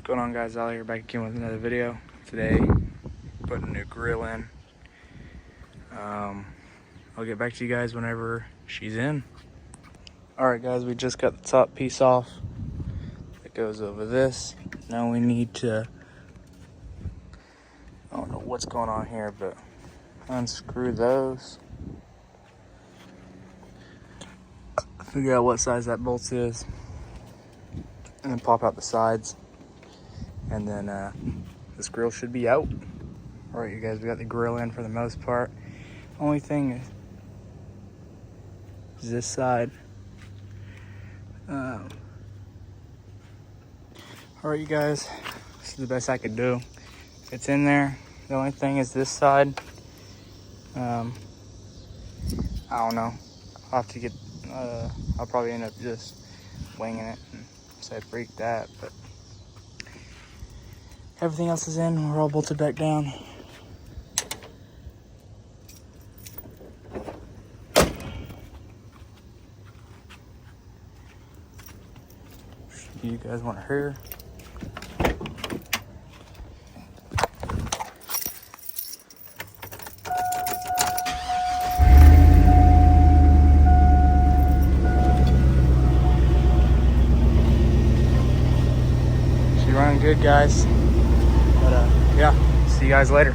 What's going on, guys? Out here back again with another video. Today, putting a new grill in. I'll get back to you guys whenever she's in. Alright guys, we just got the top piece off. It goes over this. Now we need to, I don't know what's going on here, but unscrew those. Figure out what size that bolt is. And then pop out the sides. And then this grill should be out. All right, you guys, we got the grill in for the most part. Only thing is this side. All right, you guys, this is the best I could do. It's in there. The only thing is this side. I don't know. I'll have to get, I'll probably end up just winging it and say freak that, but everything else is in. We're all bolted back down. You guys want to hear? She's running good, guys. But yeah, see you guys later.